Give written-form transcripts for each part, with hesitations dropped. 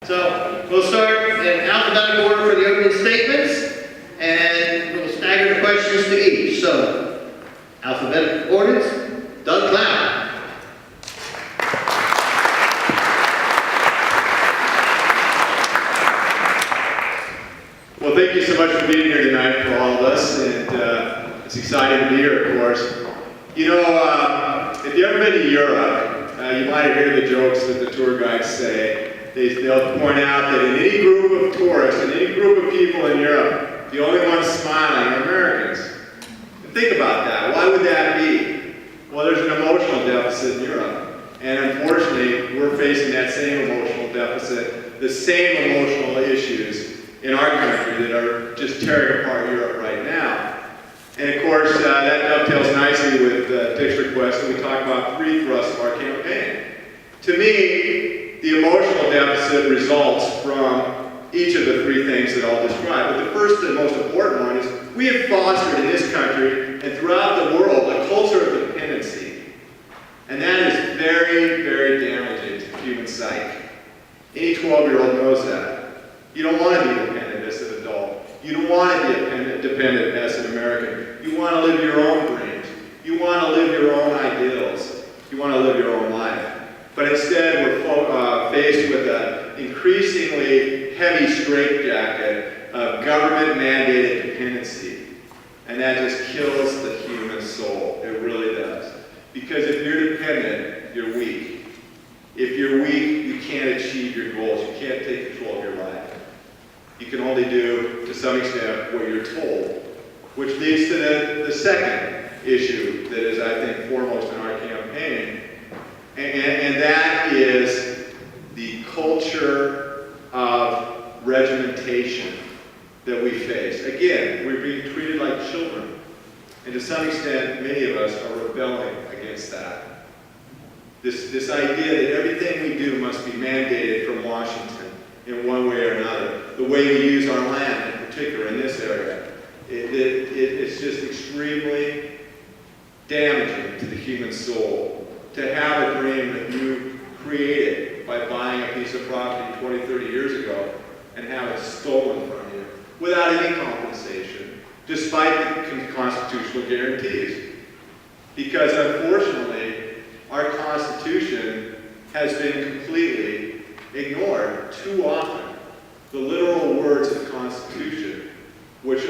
So we'll start in alphabetical order for the opening statements, and we'll stagger the questions to each. So, alphabetical orders, Doug Clown. Well, thank you so much for being here tonight for all of us, and it's exciting to be here, of course. You know, if you've ever been to Europe, you might have heard the jokes that the tour guides say. They'll point out that in any group of tourists, in any group of people in Europe, the only ones smiling are Americans. And think about that. Why would that be? Well, there's an emotional deficit in Europe. And unfortunately, we're facing that same emotional deficit, the same emotional issues in our country that are just tearing apart Europe right now. And of course, that dovetails nicely with Dick's request, and we talk about three thrusts of our campaign. To me, the emotional deficit results from each of the three things that I'll describe. But the first and most important one is we have fostered in this country and throughout the world a culture of dependency. And that is very, very damaging to the human psyche. Any 12-year-old knows that. You don't want to be dependent as an adult. You don't want to be dependent as an American. You want to live your own dreams. You want to live your own ideals. You want to live your own life. But instead, we're faced with an increasingly heavy straitjacket of government-mandated dependency. And that just kills the human soul. It really does. Because if you're dependent, you're weak. If you're weak, you can't achieve your goals. You can't take control of your life. You can only do, to some extent, what you're told. Which leads to the second issue that is, I think, foremost in our campaign. And that is the culture of regimentation that we face. Again, we're being treated like children. And to some extent, many of us are rebelling against that. This idea that everything we do must be mandated from Washington in one way or another. The way we use our land, in particular in this area, it's just extremely damaging to the human soul. To have a dream that you created by buying a piece of property 20, 30 years ago and have it stolen from you without any compensation, despite the constitutional guarantees. Because unfortunately, our Constitution has been completely ignored too often. The literal words of the Constitution, which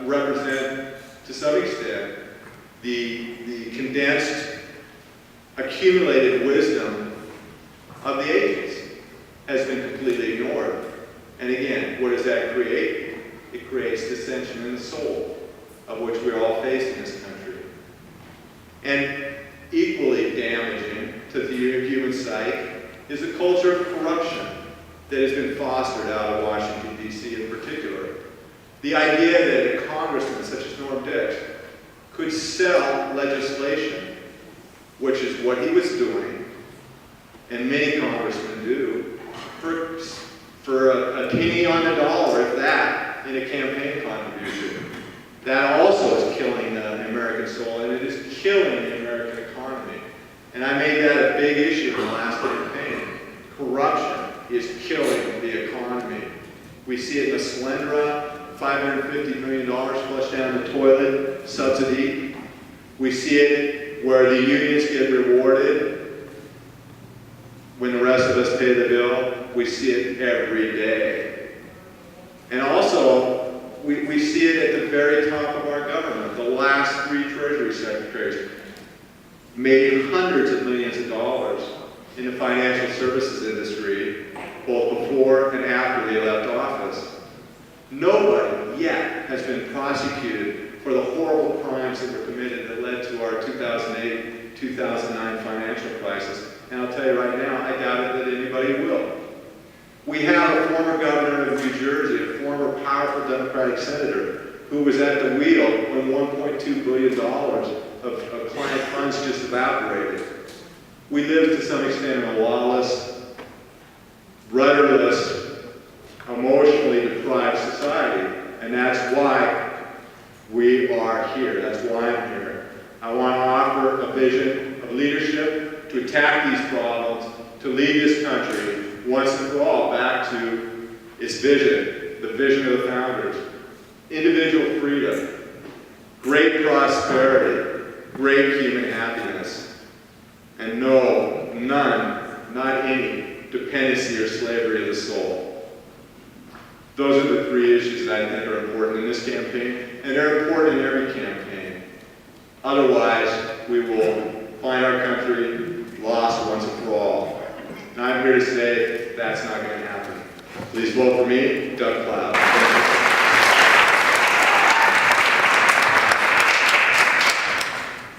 represent, to some extent, the condensed accumulated wisdom of the ages, has been completely ignored. And again, what does that create? It creates dissension in the soul, of which we're all faced in this country. And equally damaging to the human psyche is the culture of corruption that has been fostered out of Washington, D.C. in particular. The idea that a congressman such as Norm Dix could sell legislation, which is what he was doing, and many congressmen do, for a penny on the dollar, if that, in a campaign contribution. That also is killing the American soul, and it is killing the American economy. And I made that a big issue in the last campaign. Corruption is killing the economy. We see it in the Slendra, $550 million flushed down the toilet subsidy. We see it where the unions get rewarded when the rest of us pay the bill. We see it every day. And also, we see it at the very top of our government. The last three Treasury secretaries made hundreds of millions of dollars in the financial services industry, both before and after they left office. Nobody yet has been prosecuted for the horrible crimes that were committed that led to our 2008-2009 financial crisis. And I'll tell you right now, I doubt it that anybody will. We have a former governor of New Jersey, a former powerful Democratic senator, who was at the wheel when $1.2 billion of client funds just evaporated. We live to some extent in a lawless, rudderless, emotionally deprived society. And that's why we are here. That's why I'm here. I want to offer a vision of leadership to attack these problems, to lead this country once and for all back to its vision, the vision of the founders. Individual freedom, great prosperity, great human happiness, and no, none, not any, dependency or slavery of the soul. Those are the three issues that I think are important in this campaign, and they're important in every campaign. Otherwise, we will find our country lost once and for all. And I'm here to say that's not going to happen. Please vote for me, Doug Cloud.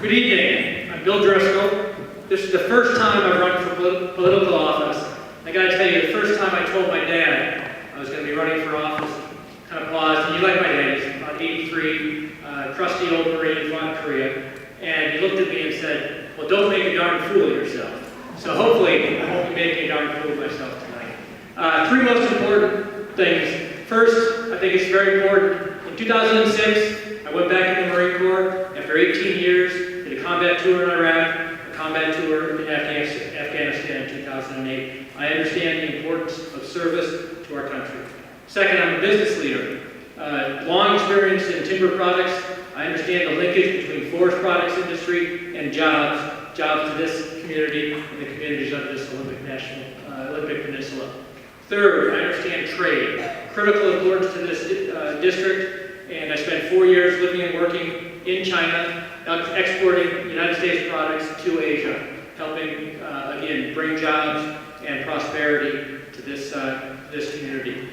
Good evening. I'm Bill Driscoll. This is the first time I've run for political office. I got to tell you, the first time I told my dad I was going to be running for office, kind of paused. And you like my dad, he's about 83, trusty old Marine, fought in Korea. And he looked at me and said, well, don't make a darn fool of yourself. So hopefully, I won't be making a darn fool of myself tonight. Three most important things. First, I think it's very important. In 2006, I went back in the Marine Corps after 18 years, did a combat tour in Iraq, a combat tour in Afghanistan in 2008. I understand the importance of service to our country. Second, I'm a business leader. Long experience in timber products. I understand the linkage between forest products industry and jobs to this community and the communities of this Olympic Peninsula. Third, I understand trade. Critical importance to this district, and I spent 4 years living and working in China, exporting United States products to Asia, helping, again, bring jobs and prosperity to this community.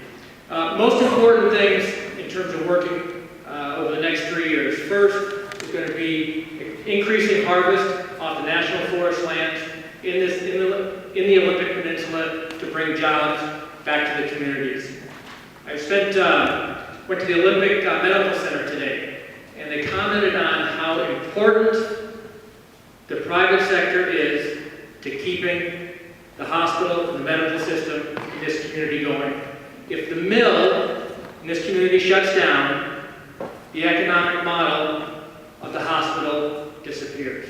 Most important things in terms of working over the next 3 years. First is going to be increasing harvest off the national forest lands in the Olympic Peninsula to bring jobs back to the communities. I went to the Olympic Medical Center today, and they commented on how important the private sector is to keeping the hospital and the medical system in this community going. If the mill in this community shuts down, the economic model of the hospital disappears.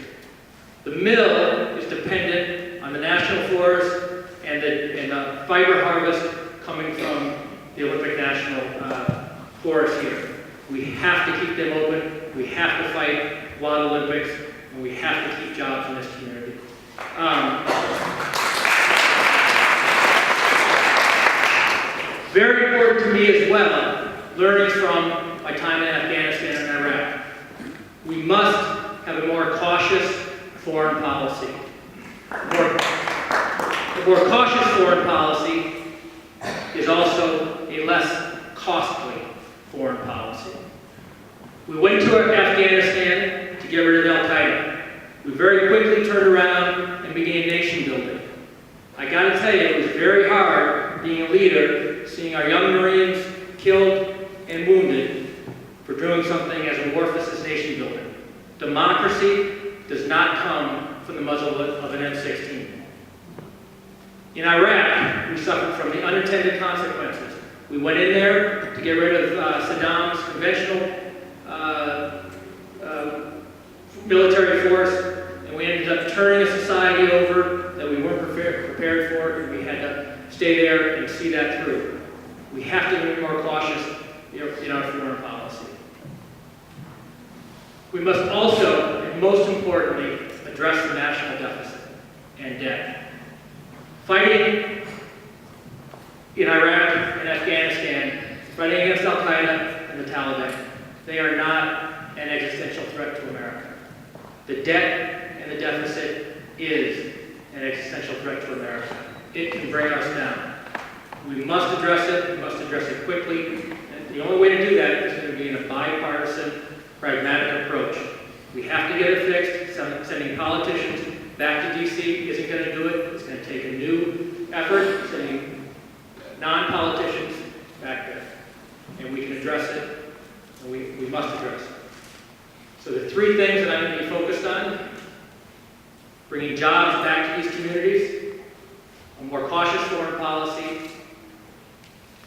The mill is dependent on the national forest and the fiber harvest coming from the Olympic National Forest here. We have to keep them open, we have to fight Wild Olympics, and we have to keep jobs in this community. Very important to me as well, learnings from my time in Afghanistan and Iraq. We must have a more cautious foreign policy. A more cautious foreign policy is also a less costly foreign policy. We went to Afghanistan to get rid of Al-Qaeda. We very quickly turned around and began nation building. I got to tell you, it was very hard being a leader, seeing our young Marines killed and wounded for doing something as amorphous as nation building. Democracy does not come from the muzzle of an M16. In Iraq, we suffered from the unintended consequences. We went in there to get rid of Saddam's conventional military force, and we ended up turning a society over that we weren't prepared for, and we had to stay there and see that through. We have to be more cautious in our foreign policy. We must also, and most importantly, address the national deficit and debt. Fighting in Iraq and Afghanistan, fighting against Al-Qaeda and the Taliban, they are not an existential threat to America. The debt and the deficit is an existential threat to America. It can bring us down. We must address it, we must address it quickly, and the only way to do that is going to be in a bipartisan, pragmatic approach. We have to get it fixed. Sending politicians back to D.C. isn't going to do it. It's going to take a new effort, sending non-politicians back there. And we can address it, and we must address it. So the three things that I'm going to be focused on: bringing jobs back to these communities, a more cautious foreign policy,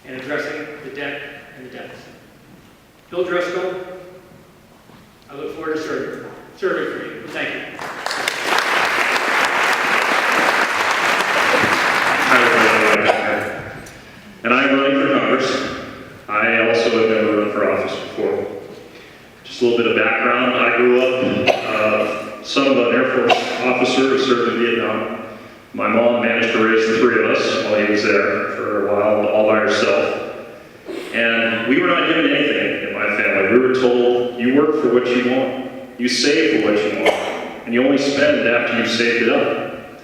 and addressing the debt and the deficit. Bill Driscoll, I look forward to serving for you. Thank you. Hi, everybody. son of an Air Force officer who served in Vietnam. My mom managed to raise the three of us while he was there for a while, all by herself. And we were not given anything in my family. We were told, you work for what you want, you save for what you want, and you only spend after you've saved it up.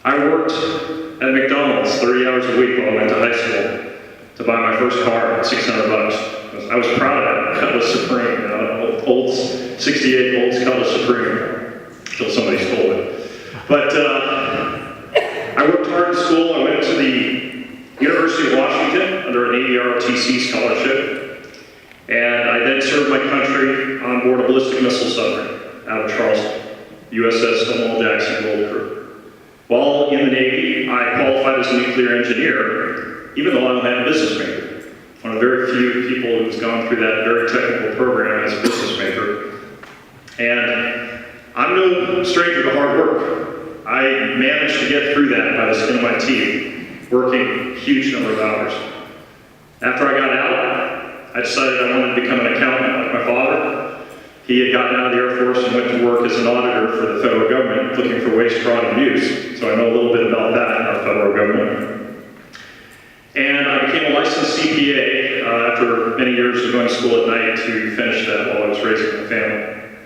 I worked at McDonald's 30 hours a week while I went to high school to buy my first car at $600. I was proud of that. Cutlass Supreme, you know, old 68 Olds Cutlass Supreme, until somebody stole it. But I worked hard in school. I went to the University of Washington under an ADROTC scholarship, and I then served my country on board a ballistic missile submarine out of Charleston, USS Stonewall Jackson Gold Crew. While in the Navy, I qualified as a nuclear engineer, even though I don't have a business major. One of the very few people who's gone through that very technical program as a business major. And I'm no stranger to hard work. I managed to get through that by the skin of my teeth, working a huge number of hours. After I got out, I decided I wanted to become an accountant like my father. He had gotten out of the Air Force and went to work as an auditor for the federal government, looking for waste, fraud, and abuse. So I know a little bit about that in our federal government. And I became a licensed CPA after many years of going to school at night to finish that while I was raising my family.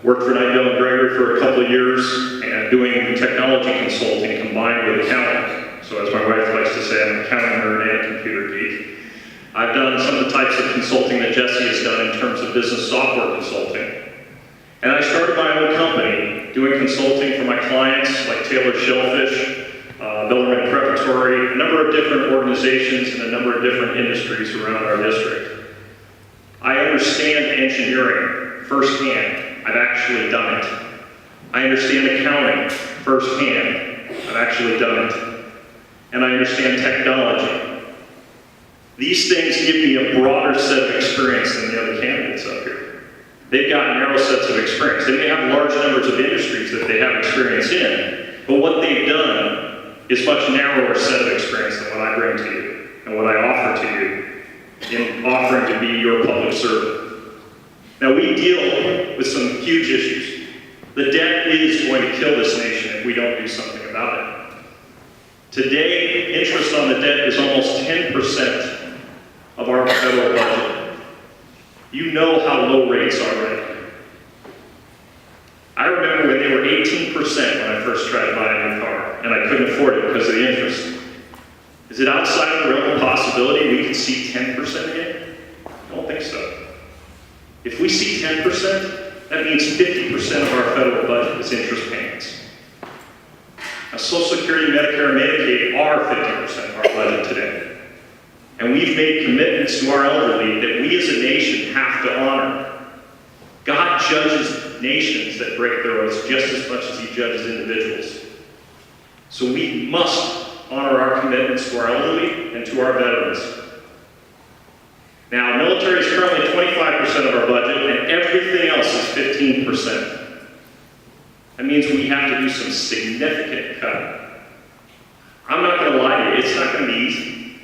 Worked for Knight, Dale & Gregory for a couple of years and doing technology consulting combined with accounting. So as my wife likes to say, I'm an accounting nerd and a computer geek. I've done some of the types of consulting that Jesse has done in terms of business software consulting. And I started my own company doing consulting for my clients like Taylor Shellfish, Bellarmine Preparatory, a number of different organizations in a number of different industries around our district. I understand engineering firsthand. I've actually done it. I understand accounting firsthand. I've actually done it. And I understand technology. These things give me a broader set of experience than the other candidates up here. They've got narrow sets of experience. They may have large numbers of industries that they have experience in, but what they've done is much narrower set of experience than what I bring to you and what I offer to you in offering to be your public servant. Now, we deal with some huge issues. The debt is going to kill this nation if we don't do something about it. Today, interest on the debt is almost 10% of our federal budget. You know how low rates are right now. I remember when they were 18% when I first tried to buy a new car, and I couldn't afford it because of the interest. Is it outside of the realm of possibility we could see 10% again? I don't think so. If we see 10%, that means 50% of our federal budget is interest payments. Now, Social Security, Medicare, and Medicaid are 50% of our budget today. And we've made commitments to our elderly that we as a nation have to honor. God judges nations that break their oaths just as much as he judges individuals. So we must honor our commitments to our elderly and to our veterans. Now, military is currently 25% of our budget, and everything else is 15%. That means we have to do some significant cutting. I'm not going to lie to you, it's not going to be easy.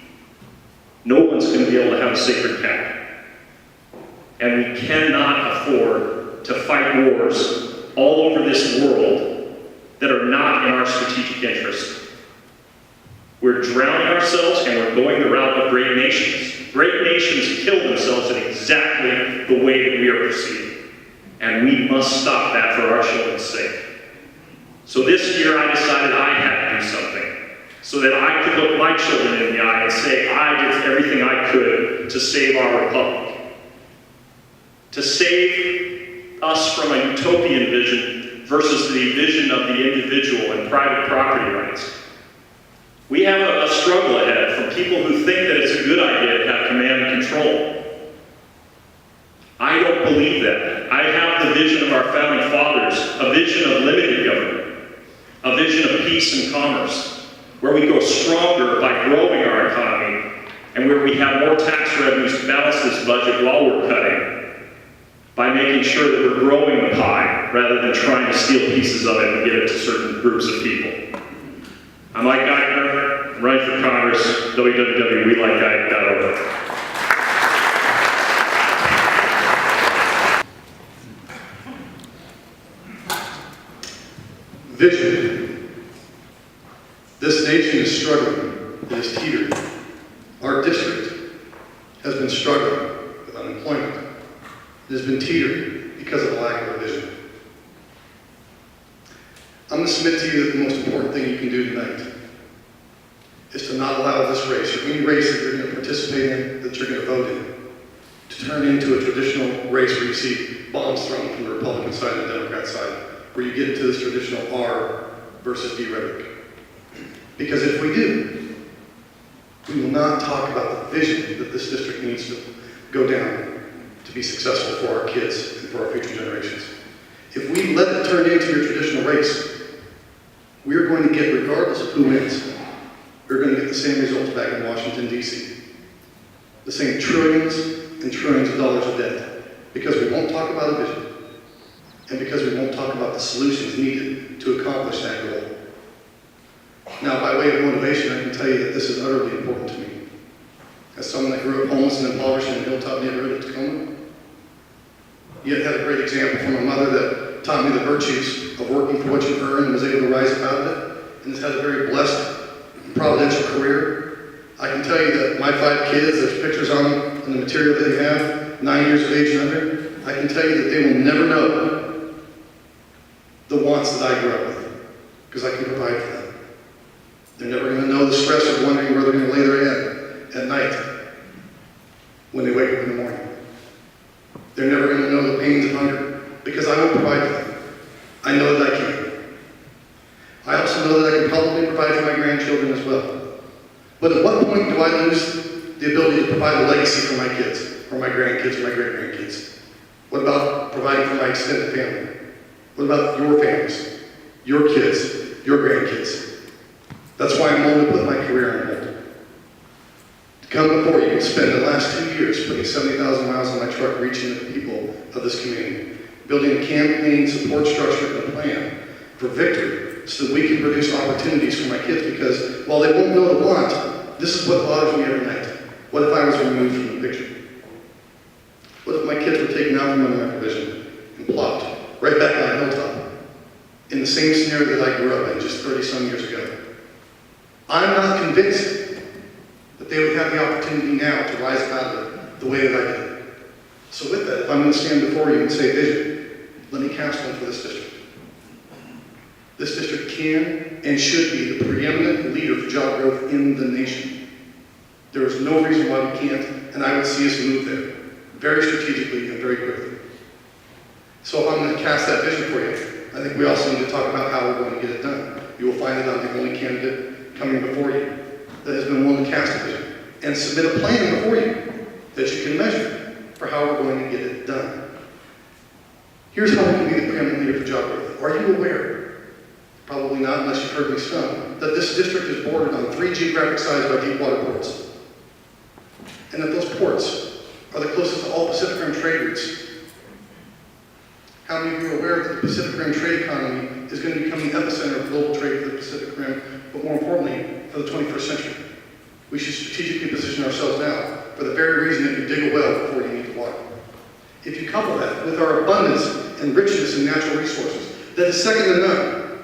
No one's going to be able to have a sacred cow. And we cannot afford to fight wars all over this world that are not in our strategic interest. We're drowning ourselves and we're going the route of great nations. Great nations kill themselves in exactly the way that we are perceived. And we must stop that for our children's sake. So this year I decided I had to do something so that I could look my children in the eye and say I did everything I could to save our republic. To save us from a utopian vision versus the vision of the individual and private property rights. We have a struggle ahead from people who think that it's a good idea to have command and control. I don't believe that. I have the vision of our founding fathers, a vision of limited government, a vision of peace and commerce, where we go stronger by growing our economy and where we have more tax revenues to balance this budget while we're cutting, by making sure that we're growing the pie rather than trying to steal pieces of it and give it to certain groups of people. I'm Mike Geithner, running for Congress, www.welikegeithner.org. Vision. This nation is struggling. It is teetering. Our district has been struggling with unemployment. It has been teetering because of a lack of a vision. I'm going to submit to you that the most important thing you can do tonight is to not allow this race, or any race that you're going to participate in, that you're going to vote in, to turn into a traditional race where you see bombs thrown from the Republican side and the Democrat side, where you get into this traditional R versus D rhetoric. Because if we do, we will not talk about the vision that this district needs to go down to be successful for our kids and for our future generations. If we let it turn into your traditional race, we're going to get, regardless of who wins, we're going to get the same results back in Washington, D.C. The same trillions and trillions of dollars of debt, because we won't talk about a vision, and because we won't talk about the solutions needed to accomplish that goal. Now, by way of motivation, I can tell you that this is utterly important to me. As someone that grew up homeless and impoverished in a hilltop neighborhood of Tacoma, yet had a great example from a mother that taught me the virtues of working for what you earn and was able to rise up out of it, and has had a very blessed and providential career. I can tell you that my 5 kids, there's pictures on them in the material that you have, 9 years of age and under, I can tell you that they will never know the wants that I grew up with, because I can provide for them. They're never going to know the stress of wondering where they're going to lay their head at night when they wake up in the morning. They're never going to know the pains of hunger, because I will provide for them. I know that I can. I also know that I can probably provide for my grandchildren as well. But at what point do I lose the ability to provide a legacy for my kids, or my grandkids, or my great-grandkids? What about providing for my extended family? What about your families, your kids, your grandkids? That's why I'm willing to put my career on hold. To come before you and spend the last 2 years putting 70,000 miles on my truck reaching the people of this community, building a campaign support structure and a plan for victory so that we can produce opportunities for my kids, because while they won't know the want, this is what bothers me every night. What if I was removed from the picture? What if my kids were taken out from under my provision and plopped right back on a hilltop in the same scenario that I grew up in just 30-some years ago? I'm not convinced that they would have the opportunity now to rise out of it the way that I did. So with that, if I'm going to stand before you and say vision, let me cast one for this district. This district can and should be the preeminent leader for job growth in the nation. There is no reason why we can't, and I would see us move there very strategically and very quickly. So if I'm going to cast that vision for you, I think we also need to talk about how we're going to get it done. You will find that I'm the only candidate coming before you that has been willing to cast a vision and submit a plan before you that you can measure for how we're going to get it done. Here's how we can be the preeminent leader for job growth. Are you aware, probably not unless you've heard me stun, that this district is bordered on 3 geographic sides by deep water ports, and that those ports are the closest to all Pacific Rim trade routes? How many of you are aware that the Pacific Rim trade economy is going to become the epicenter of global trade for the Pacific Rim, but more importantly, for the 21st century? We should strategically position ourselves now for the very reason that you dig a well before you need the water. If you couple that with our abundance and richness in natural resources, that is second to none,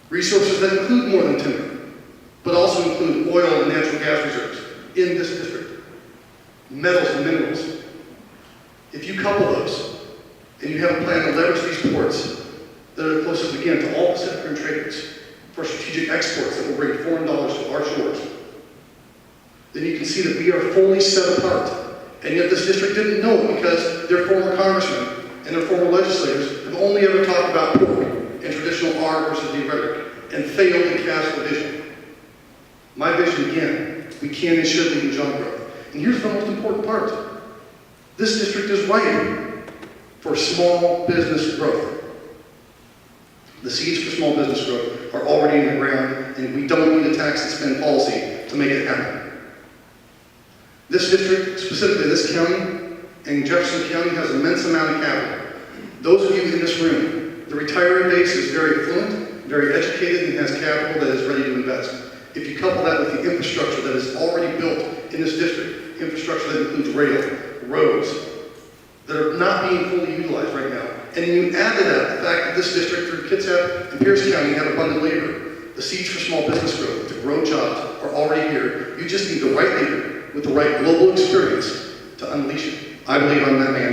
resources that include more than timber, but also include oil and natural gas reserves in this district, metals and minerals. If you couple those, and you have a plan to leverage these ports that are closest, again, to all Pacific Rim trade routes for strategic exports that will bring foreign dollars to our shores, then you can see that we are fully set apart. And yet this district didn't know it because their former congressmen and their former legislators have only ever talked about pork and traditional R versus D rhetoric and failed to cast the vision. My vision, again, we can and should lead in job growth. And here's the most important part. This district is ripe for small business growth. The seeds for small business growth are already in the ground, and we don't need a tax and spend policy to make it happen. This district, specifically this county, and Jefferson County has an immense amount of capital. Those of you in this room, the retiree base is very affluent, very educated, and has capital that is ready to invest. If you couple that with the infrastructure that is already built in this district, infrastructure that includes rail, roads, that are not being fully utilized right now, And you add to that the fact that this district, for kids have, in Pierce County, have abundant labor. The seeds for small business growth, to grow jobs, are already here. You just need the right leader with the right global experience to unleash it. I believe I'm that man.